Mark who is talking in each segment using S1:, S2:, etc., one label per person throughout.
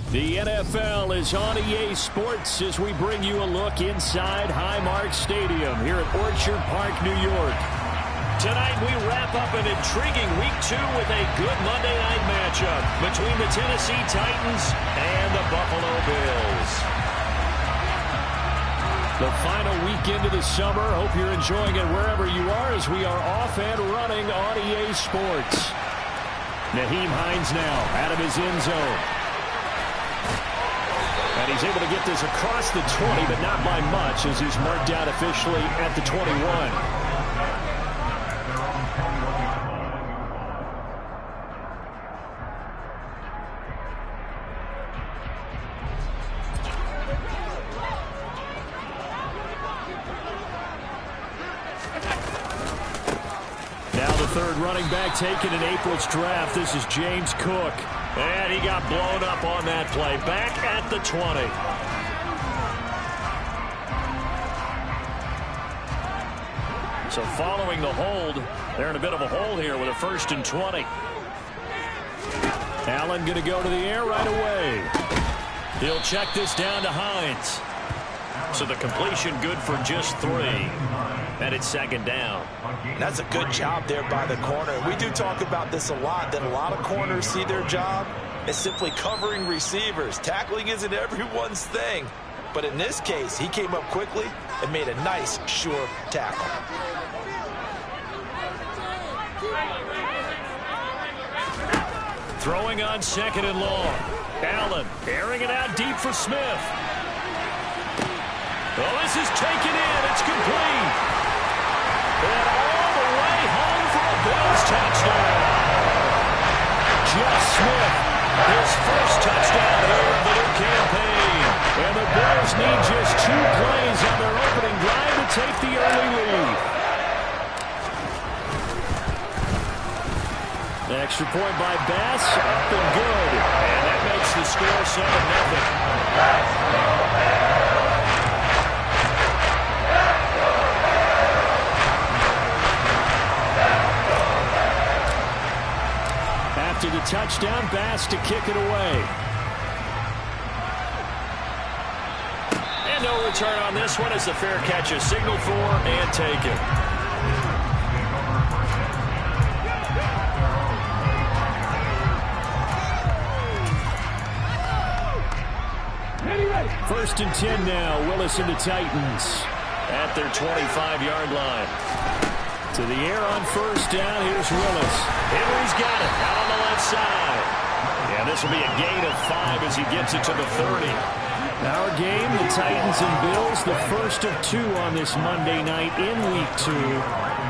S1: The NFL is on EA Sports as we bring you a look inside Highmark Stadium here at Orchard Park, New York. Tonight we wrap up an intriguing Week 2 with a good Monday night matchup between the Tennessee Titans and the Buffalo Bills. The final weekend of the summer. Hope you're enjoying it wherever you are as we are off and running on EA Sports. Nyheim Hines now out of his end zone. And he's able to get this across the 20, but not by much as he's marked out officially at the 21. Now the third running back taken in April's draft. This is James Cook. And he got blown up on that play. Back at the 20. So following the hold, they're in a bit of a hole here with a 1st and 20. Allen going to go to the air right away. He'll check this down to Hines. So the completion good for just 3. And it's 2nd down.
S2: And that's a good job there by the corner. We do talk about this a lot, that a lot of corners see their job as simply covering receivers. Tackling isn't everyone's thing. But in this case, he came up quickly and made a nice, sure tackle.
S1: Throwing on 2nd and long. Allen airing it out deep for Smith. Oh, this is taken in. It's complete. And all the way home for a Bills touchdown. Jeff Smith, his first touchdown here of the new campaign. And the Bills need just 2 plays on their opening drive to take the early lead. The extra point by Bass, up and good. And that makes the score 7-0. After the touchdown, Bass to kick it away. And no return on this one as the fair catch is signaled for and taken. First and 10 now. Willis and the Titans at their 25-yard line. To the air on 1st down. Here's Willis. Henry's got it out on the left side. Yeah, this will be a gain of 5 as he gets it to the 30. Our game, the Titans and Bills, the first of 2 on this Monday night in Week 2.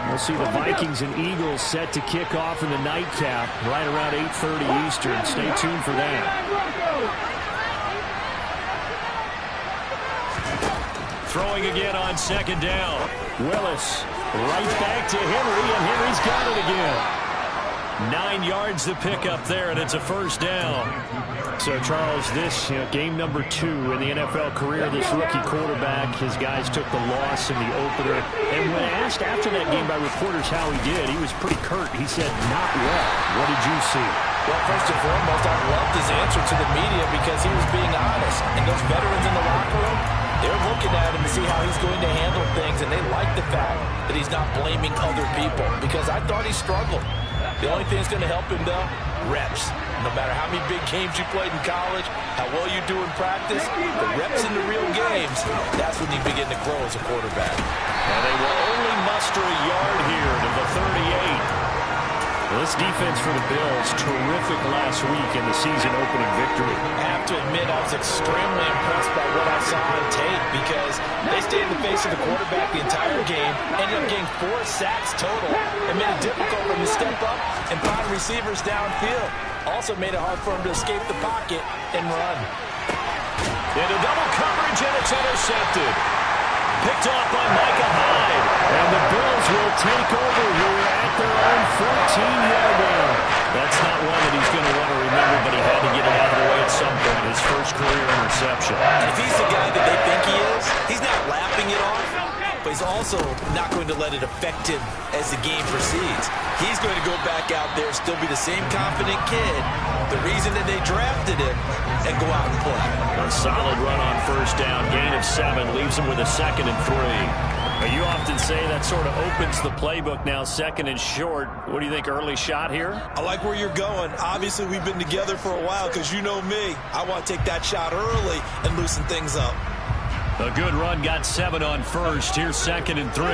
S1: We'll see the Vikings and Eagles set to kick off in the nightcap right around 8:30 Eastern. Stay tuned for that. Throwing again on 2nd down. Willis right back to Henry, and Henry's got it again. 9 yards to pick up there, and it's a 1st down. So, Charles, this game number 2 in the NFL career of this rookie quarterback. His guys took the loss in the opener. And when asked after that game by reporters how he did, he was pretty curt. He said, not well. What did you see?
S2: Well, first and foremost, I loved his answer to the media because he was being honest. And those veterans in the locker room, they're looking at him to see how he's going to handle things, and they like the fact that he's not blaming other people because I thought he struggled. The only thing that's going to help him, though, reps. No matter how many big games you played in college, how well you do in practice, the reps in the real games, that's when you begin to grow as a quarterback.
S1: And they will only muster a yard here to the 38. Well, this defense for the Bills, terrific last week in the season-opening victory.
S2: I have to admit, I was extremely impressed by what I saw on tape because they stayed in the face of the quarterback the entire game, ended up getting 4 sacks total, and made it difficult for him to step up and find receivers downfield. Also made it hard for him to escape the pocket and run.
S1: Into double coverage, and it's intercepted. Picked off by Micah Hyde. And the Bills will take over here at their own 14-yard line. That's not one that he's going to want to remember, but he had to get it out of the way at some point. His first career interception.
S2: If he's the guy that they think he is, he's not laughing it off. but he's also not going to let it affect him as the game proceeds. He's going to go back out there, still be the same confident kid, the reason that they drafted him, and go out and play.
S1: A solid run on first down, gain of 7, leaves him with a 2nd and 3. You often say that sort of opens the playbook now, 2nd and short. What do you think, early shot here?
S3: I like where you're going. Obviously, we've been together for a while because you know me. I want to take that shot early and loosen things up.
S1: A good run, got 7 on first. Here's 2nd and 3.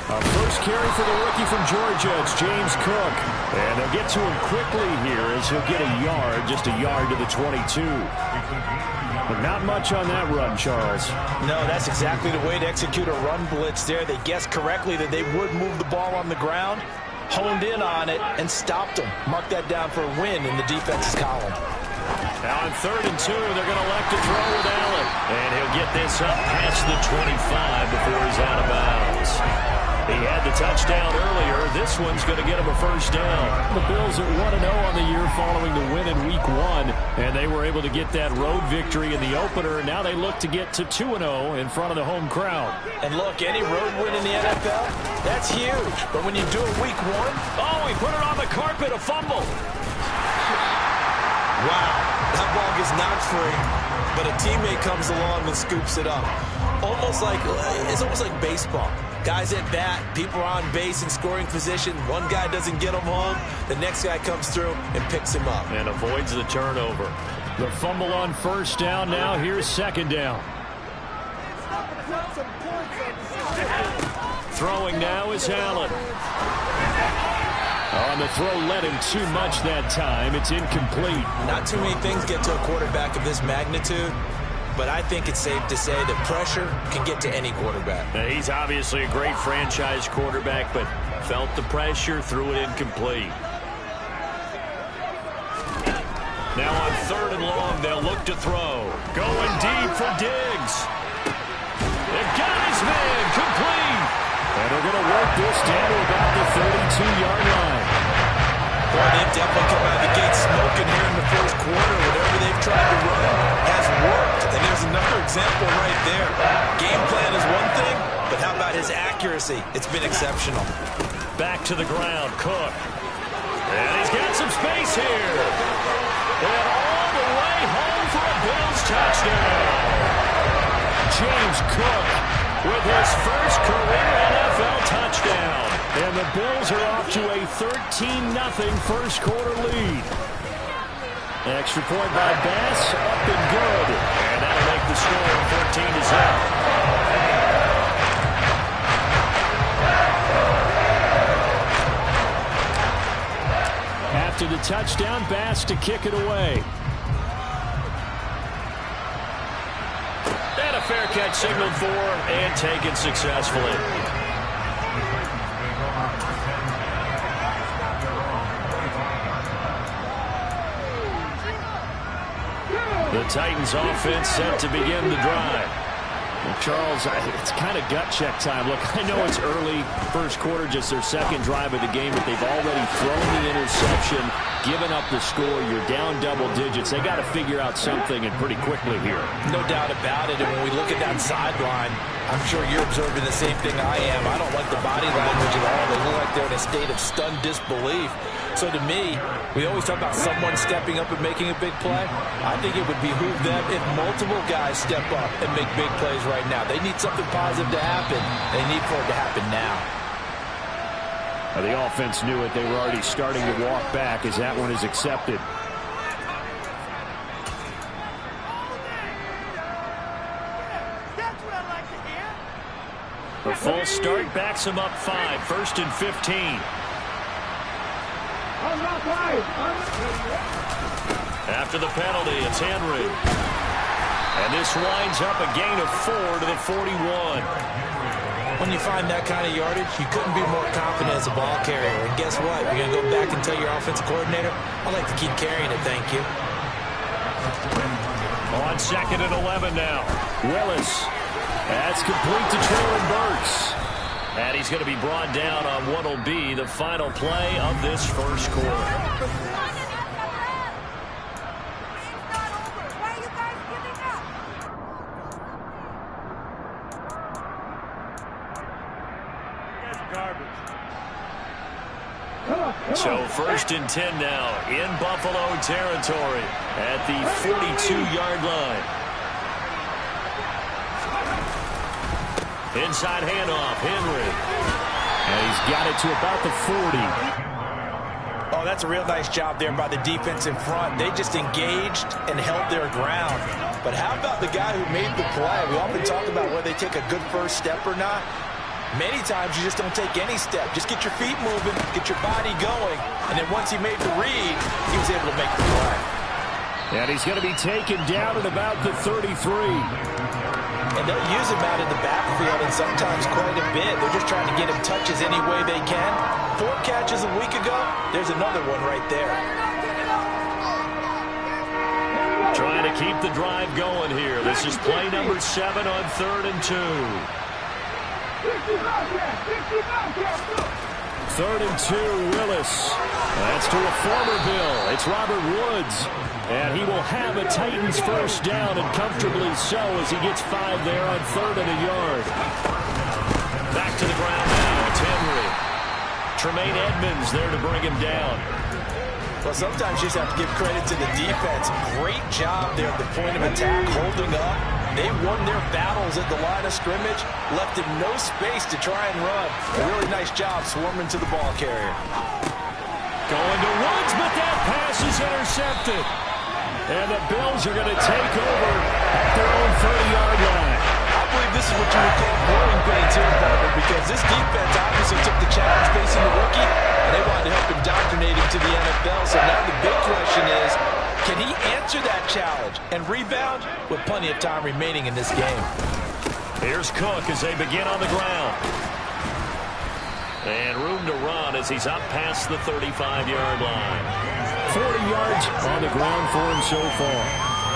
S1: Our first carry for the rookie from Georgia, it's James Cook. And they'll get to him quickly here as he'll get a yard, just a yard to the 22. But not much on that run, Charles.
S2: No, that's exactly the way to execute a run blitz there. They guessed correctly that they would move the ball on the ground, honed in on it, and stopped them. Mark that down for a win in the defense's column.
S1: Now on 3rd and 2, they're going to elect to throw with Allen. And he'll get this up past the 25 before he's out of bounds. He had the touchdown earlier. This one's going to get him a first down. The Bills are 1-0 on the year following the win in Week 1. And they were able to get that road victory in the opener. Now they look to get to 2-0 in front of the home crowd.
S2: And look, any road win in the NFL, that's huge. But when you do it Week 1,
S1: oh, he put it on the carpet, a fumble.
S3: Wow, that ball gets knocked free, but a teammate comes along and scoops it up. It's almost like baseball. Guys at bat, people are on base in scoring position. One guy doesn't get him home. The next guy comes through and picks him up.
S1: And avoids the turnover. The fumble on first down. Now here's 2nd down. Throwing now is Allen. On the throw, led him too much that time. It's incomplete.
S3: Not too many things get to a quarterback of this magnitude, but I think it's safe to say that pressure can get to any quarterback.
S1: Now, he's obviously a great franchise quarterback, but felt the pressure, threw it incomplete. Now on 3rd and long, they'll look to throw. Going deep for Diggs. They've got his man, complete. And they're going to work this down to about the 32-yard line.
S3: Boy, they've definitely come out of the gate smoking here in the first quarter. Whatever they've tried to run has worked. And there's another example right there. Game plan is one thing, but how about his accuracy? It's been exceptional.
S1: Back to the ground, Cook. And he's got some space here. And all the way home for a Bills touchdown. James Cook with his first career NFL touchdown. And the Bills are off to a 13-0 first quarter lead. Extra point by Bass, up and good. And that'll make the score 14-0. After the touchdown, Bass to kick it away. And a fair catch signaled for and taken successfully. The Titans offense set to begin the drive. Well, Charles, it's kind of gut check time. Look, I know it's early, first quarter, just their second drive of the game, but they've already thrown the interception, given up the score. You're down double digits. They got to figure out something, and pretty quickly here.
S2: No doubt about it. And when we look at that sideline, I'm sure you're observing the same thing I am. I don't like the body language at all. They look like they're in a state of stunned disbelief. So to me, we always talk about someone stepping up and making a big play. I think it would behoove them if multiple guys step up and make big plays right now. They need something positive to happen. They need for it to happen now.
S1: The offense knew it. They were already starting to walk back as that one is accepted. The full start backs him up 5. 1st and 15. After the penalty, it's Henry. And this winds up a gain of 4 to the 41.
S3: When you find that kind of yardage, you couldn't be more confident as a ball carrier. And guess what? You're going to go back and tell your offensive coordinator, I'd like to keep carrying it, thank you.
S1: On 2nd and 11 now. Willis. That's complete to Traylon Burks. And he's going to be brought down on what will be the final play of this first quarter. So 1st and 10 now in Buffalo territory at the 42-yard line. Inside handoff, Henry. And he's got it to about the 40.
S2: Oh, that's a real nice job there by the defense in front. They just engaged and held their ground. But how about the guy who made the play? We often talk about whether they take a good first step or not. Many times you just don't take any step. Just get your feet moving, get your body going, and then once he made the read, he was able to make the play.
S1: And he's going to be taken down at about the 33.
S2: And they'll use him out in the backfield, and sometimes quite a bit. They're just trying to get him touches any way they can. 4 catches a week ago, there's another one right there.
S1: Trying to keep the drive going here. This is play number 7 on 3rd and 2. 3rd and 2, Willis. That's to a former Bill. It's Robert Woods. And he will have a Titans first down, and comfortably so, as he gets 5 there on 3rd and a yard. Back to the ground now. It's Henry. Tremaine Edmonds there to bring him down.
S2: Well, sometimes you just have to give credit to the defense. Great job there at the point of attack, holding up. They won their battles at the line of scrimmage, left him no space to try and run. A really nice job swarming to the ball carrier.
S1: Going to Woods, but that pass is intercepted. And the Bills are going to take over at their own 30-yard line.
S2: I believe this is what you would call growing pains here, Barbara, because this defense obviously took the challenge facing the rookie, and they wanted to help indoctrinate him to the NFL. So now the big question is, can he answer that challenge and rebound with plenty of time remaining in this game?
S1: Here's Cook as they begin on the ground. And room to run as he's up past the 35-yard line. 40 yards on the ground for him so far.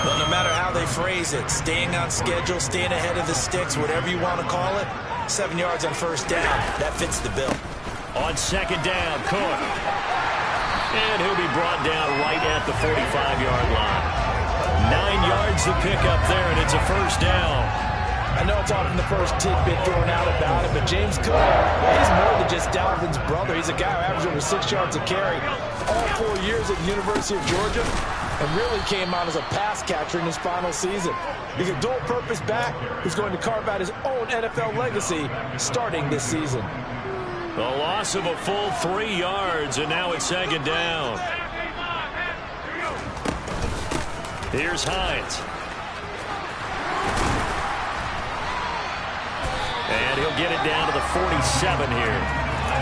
S2: Well, no matter how they phrase it, staying on schedule, staying ahead of the sticks, whatever you want to call it, 7 yards on first down, that fits the bill.
S1: On 2nd down, Cook. And he'll be brought down right at the 45-yard line. 9 yards to pick up there, and it's a first down.
S2: I know it's often the first tidbit thrown out about it, but James Cook, he's more than just Dalvin's brother. He's a guy who averaged over 6 yards a carry all 4 years at the University of Georgia, and really came out as a pass catcher in his final season. He's a dual-purpose back who's going to carve out his own NFL legacy starting this season.
S1: The loss of a full 3 yards, and now it's 2nd down. Here's Hines. And he'll get it down to the 47 here.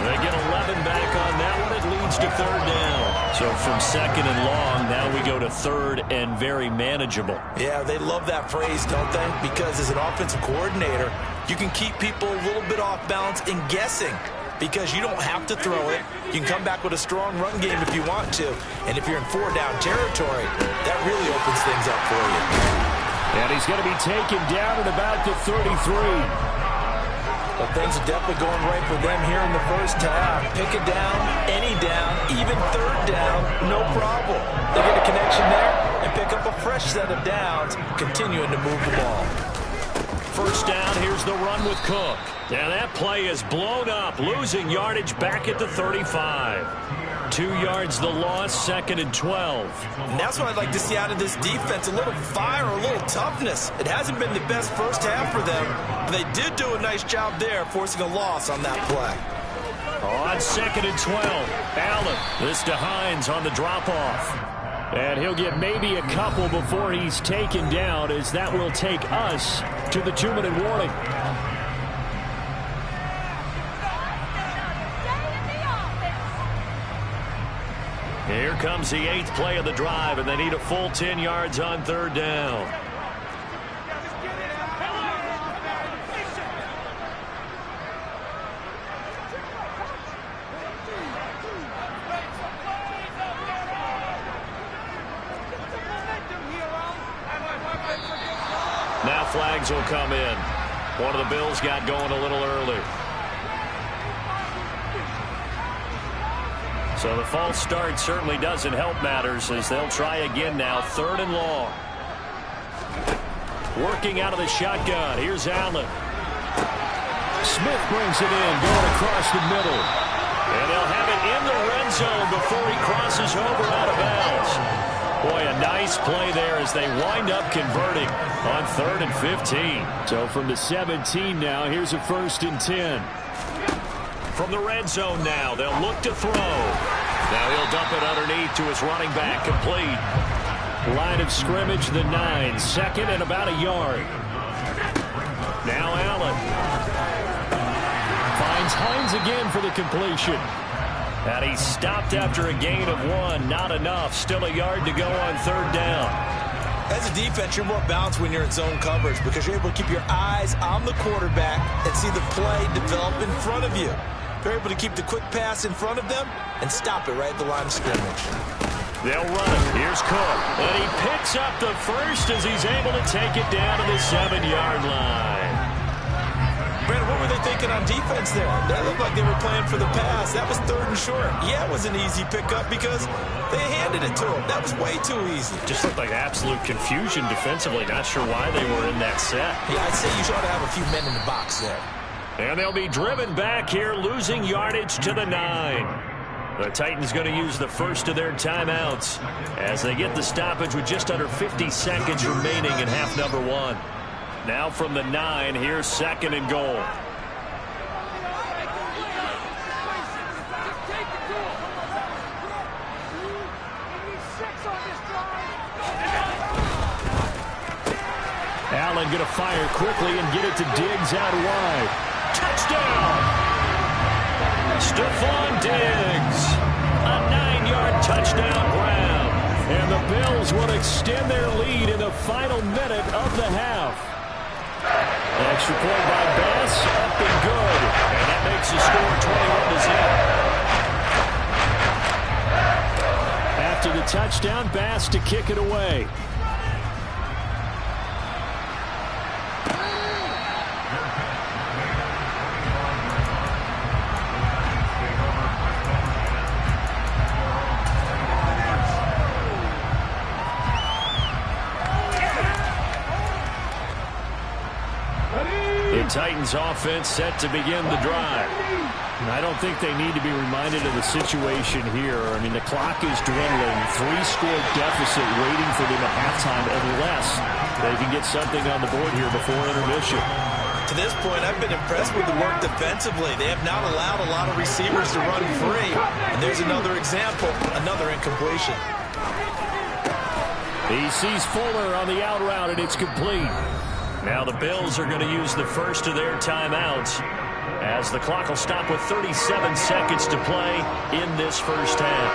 S1: They get 11 back on that one. It leads to 3rd down. So from 2nd and long, now we go to 3rd and very manageable.
S2: Yeah, they love that phrase, don't they? Because as an offensive coordinator, you can keep people a little bit off balance and guessing. Because you don't have to throw it. You can come back with a strong run game if you want to. And if you're in 4-down territory, that really opens things up for you.
S1: And he's going to be taken down at about the 33.
S2: But things are definitely going right for them here in the first half. Pick it down, any down, even 3rd down, no problem. They get a connection there and pick up a fresh set of downs, continuing to move the ball.
S1: First down, here's the run with Cook. Now that play is blown up, losing yardage back at the 35. 2 yards the loss, 2nd and 12.
S2: And that's what I'd like to see out of this defense, a little fire, a little toughness. It hasn't been the best first half for them, but they did do a nice job there, forcing a loss on that play.
S1: On 2nd and 12, Allen. This to Hines on the drop-off. And he'll get maybe a couple before he's taken down, as that will take us to the 2-minute warning. Here comes the 8th play of the drive, and they need a full 10 yards on 3rd down. Now flags will come in. One of the Bills got going a little early. So the false start certainly doesn't help matters, as they'll try again now, 3rd and long. Working out of the shotgun. Here's Allen. Smith brings it in, going across the middle. And they'll have it in the red zone before he crosses over out of bounds. Boy, a nice play there as they wind up converting on 3rd and 15. So from the 17 now, here's a 1st and 10. From the red zone now, they'll look to throw. Now he'll dump it underneath to his running back, complete. Line of scrimmage, the 9, 2nd and about a yard. Now Allen finds Hines again for the completion. And he's stopped after a gain of 1. Not enough. Still a yard to go on 3rd down.
S3: As a defense, you're more balanced when you're in zone coverage because you're able to keep your eyes on the quarterback and see the play develop in front of you. You're able to keep the quick pass in front of them and stop it right at the line of scrimmage.
S1: They'll run it. Here's Cook. And he picks up the first as he's able to take it down to the 7-yard line.
S3: Brandon, what were they thinking on defense there? That looked like they were playing for the pass. That was 3rd and short. Yeah, it was an easy pickup because they handed it to him. That was way too easy.
S1: Just looked like absolute confusion defensively. Not sure why they were in that set.
S3: Yeah, I'd say you ought to have a few men in the box there.
S1: And they'll be driven back here, losing yardage to the 9. The Titans going to use the first of their timeouts as they get the stoppage with just under 50 seconds remaining in half number 1. Now from the 9, here's 2nd and goal. Allen going to fire quickly and get it to Diggs out wide. Touchdown! Stephon Diggs. A 9-yard touchdown grab. And the Bills will extend their lead in the final minute of the half. Extra point by Bass, up and good. And that makes the score 21-0. After the touchdown, Bass to kick it away. Titans offense set to begin the drive. I don't think they need to be reminded of the situation here. I mean, the clock is dwindling. 3-score deficit waiting for them at halftime unless they can get something on the board here before intermission.
S3: To this point, I've been impressed with the work defensively. They have not allowed a lot of receivers to run free. And there's another example, another incompletion.
S1: He sees Fuller on the out route, and it's complete. Now the Bills are going to use the first of their timeouts as the clock will stop with 37 seconds to play in this first half.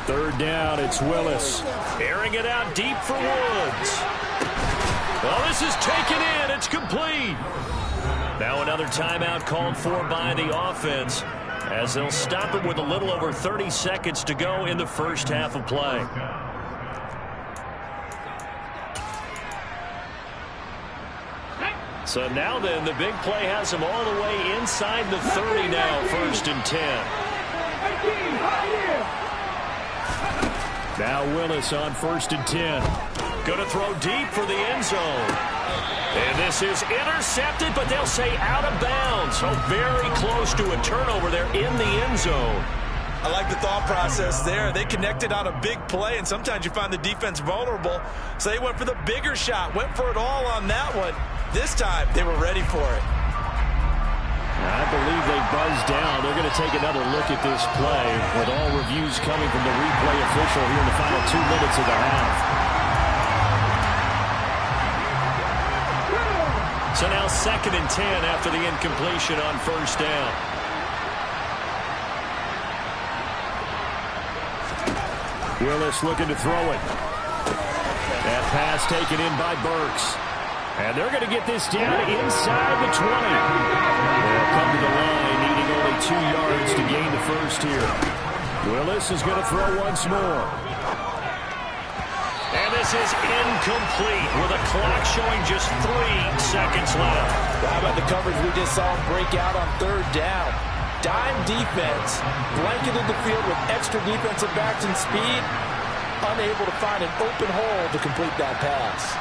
S1: Third down, it's Willis. Airing it out deep for Woods. Well, this is taken in. It's complete. Now another timeout called for by the offense, as they'll stop it with a little over 30 seconds to go in the first half of play. So now then, the big play has them all the way inside the 30 now, 1st and 10. Now Willis on 1st and 10. Going to throw deep for the end zone. And this is intercepted, but they'll say out of bounds. So very close to a turnover there in the end zone.
S3: I like the thought process there. They connected on a big play, and sometimes you find the defense vulnerable. So they went for the bigger shot, went for it all on that one. This time, they were ready for it.
S1: I believe they buzzed down. They're going to take another look at this play with all reviews coming from the replay official here in the final 2 minutes of the half. So now 2nd and 10 after the incompletion on 1st down. Willis looking to throw it. That pass taken in by Burks. And they're going to get this down inside the 20. They'll come to the line, needing only 2 yards to gain the first here. Willis is going to throw once more. And this is incomplete with a clock showing just 3 seconds left.
S2: How about the coverage we just saw him break out on 3rd down? Dime defense, blanketed the field with extra defensive backs and speed, unable to find an open hole to complete that pass.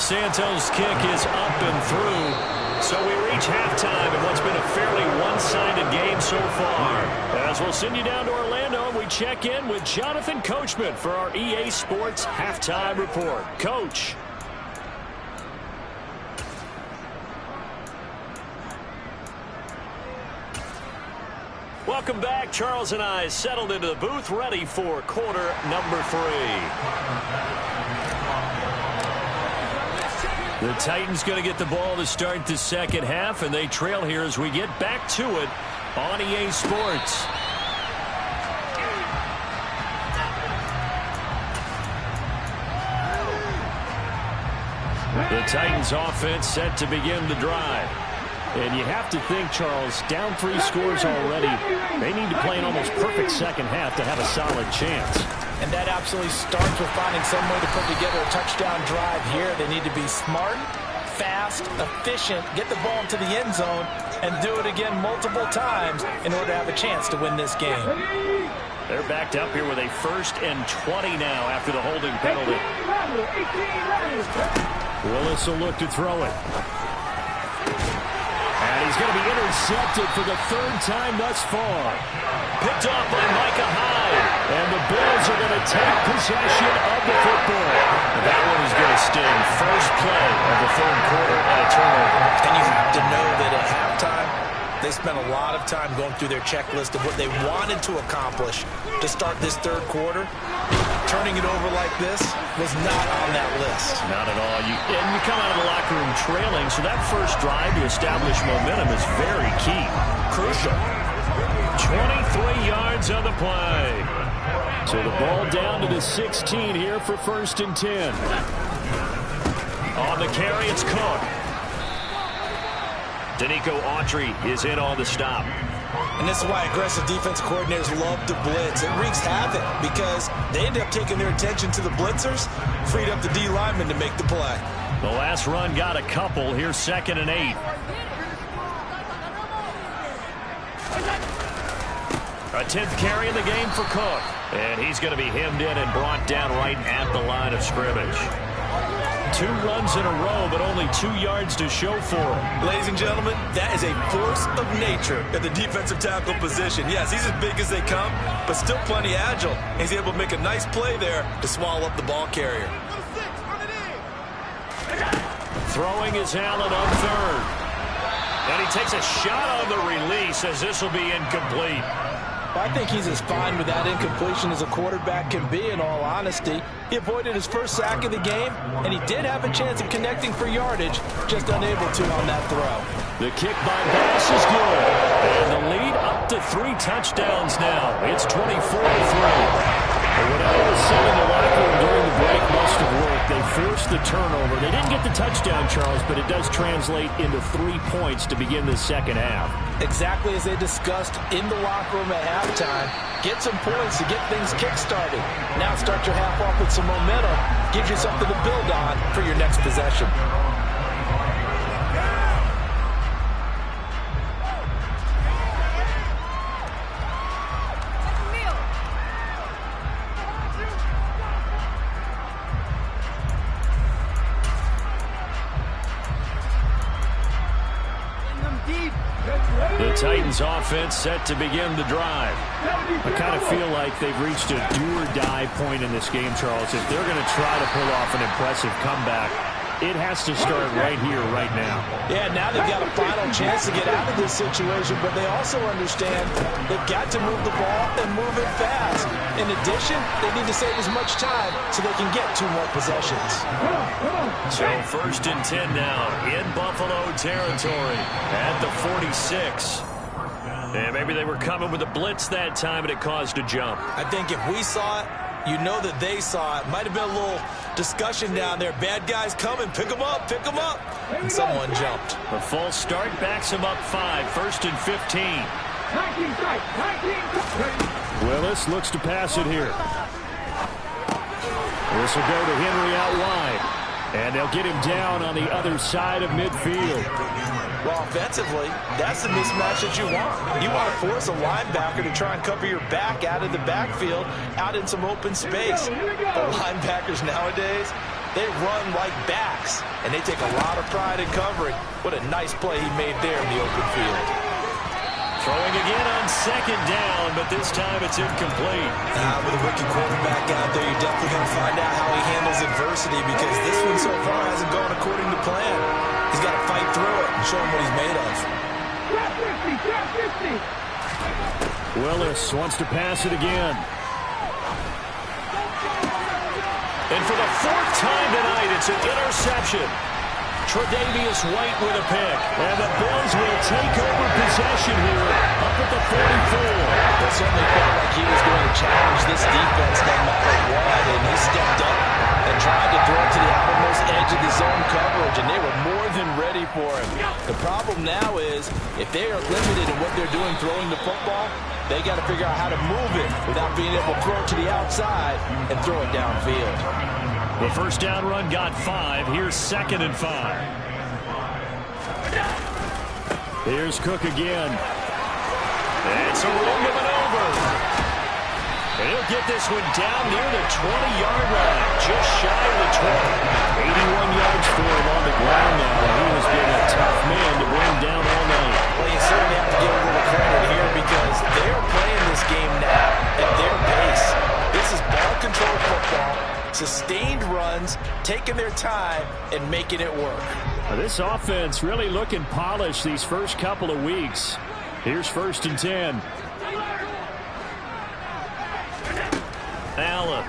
S1: Santos' kick is up and through. So we reach halftime in what's been a fairly one-sided game so far. As we'll send you down to Orlando, and we check in with Jonathan Coachman for our EA Sports Halftime Report. Coach. Welcome back. Charles and I settled into the booth, ready for quarter number 3. The Titans going to get the ball to start the second half, and they trail here as we get back to it on EA Sports. The Titans offense set to begin the drive. And you have to think, Charles, down 3 scores already. They need to play an almost perfect second half to have a solid chance.
S2: And that absolutely starts with finding some way to put together a touchdown drive here. They need to be smart, fast, efficient, get the ball into the end zone, and do it again multiple times in order to have a chance to win this game.
S1: They're backed up here with a 1st and 20 now after the holding penalty. Willis will look to throw it. And he's going to be intercepted for the 3rd time thus far. Picked off by Micah Hyde. And the Bills are going to take possession of the football. And that one is going to sting. First play of the 3rd quarter and a turnover.
S2: And you have to know that at halftime, they spent a lot of time going through their checklist of what they wanted to accomplish to start this 3rd quarter. Turning it over like this was not on that list.
S1: Not at all. You come out of the locker room trailing, so that first drive to establish momentum is very key. Crucial. 23 yards on the play. So the ball down to the 16 here for 1st and 10. On the carry, it's Cook. Danico Autry is in on the stop.
S3: And this is why aggressive defense coordinators love to blitz. It wreaks havoc because they end up taking their attention to the blitzers, freed up the D lineman to make the play.
S1: The last run got a couple. Here's 2nd and 8. A 10th carry in the game for Cook. And he's going to be hemmed in and brought down right at the line of scrimmage. 2 runs in a row, but only 2 yards to show for him.
S3: Ladies and gentlemen, that is a force of nature at the defensive tackle position. Yes, he's as big as they come, but still plenty agile. He's able to make a nice play there to swallow up the ball carrier.
S1: Throwing is Allen on 3rd. And he takes a shot on the release as this will be incomplete.
S2: I think he's as fine with that incompletion as a quarterback can be, in all honesty. He avoided his first sack of the game, and he did have a chance of connecting for yardage, just unable to on that throw.
S1: The kick by Bass is good. And the lead up to 3 touchdowns now. It's 24-3. Whatever was said in the locker room during the break must have worked. They forced the turnover. They didn't get the touchdown, Charles, but it does translate into 3 points to begin the second half.
S2: Exactly as they discussed in the locker room at halftime. Get some points to get things kick-started. Now start your half off with some momentum. Gives you something to build on for your next possession.
S1: The Titans offense set to begin the drive. I kind of feel like they've reached a do-or-die point in this game, Charles. If they're going to try to pull off an impressive comeback, it has to start right here, right now.
S2: Yeah, now they've got a final chance to get out of this situation, but they also understand they've got to move the ball and move it fast. In addition, they need to save as much time so they can get 2 more possessions.
S1: So 1st and 10 now in Buffalo territory at the 46. And maybe they were coming with a blitz that time and it caused a jump.
S3: I think if we saw it, you know that they saw it. Might have been a little discussion down there. Bad guys coming. Pick them up. Pick them up. And someone jumped.
S1: A false start backs him up 5. 1st and 15. Willis looks to pass it here. This will go to Henry out wide. And they'll get him down on the other side of midfield.
S3: Well, offensively, that's the mismatch that you want. You want to force a linebacker to try and cover your back out of the backfield, out in some open space. But linebackers nowadays, they run like backs, and they take a lot of pride in covering. What a nice play he made there in the open field.
S1: Throwing again on second down, but this time it's incomplete.
S3: With a rookie quarterback out there, you're definitely going to find out how he handles adversity, because this one so far hasn't gone according to plan. He's got to fight through it and show him what he's made of.
S1: Willis wants to pass it again. And for the fourth time tonight, it's an interception. Tre'Davious White with a pick. And the Bills will take over possession here up at the 44.
S3: It certainly felt like he was going to challenge this defense no matter what, and he stepped up and tried to throw it to the outermost edge of the zone coverage, and they were more than ready for him. The problem now is, if they are limited in what they're doing throwing the football, they got to figure out how to move it without being able to throw it to the outside and throw it downfield.
S1: The first down run got 5. Here's 2nd and 5. Here's Cook again. It's a roll of it over. And he'll get this one down near the 20-yard line, just shy of the 20. 81 yards for him on the ground now. He has been a tough man to bring down all night.
S3: Well, you certainly have to give a little credit here, because they are playing this game now at their pace. This is ball control football. Sustained runs, taking their time, and making it work.
S1: This offense really looking polished these first couple of weeks. Here's 1st and 10. Allen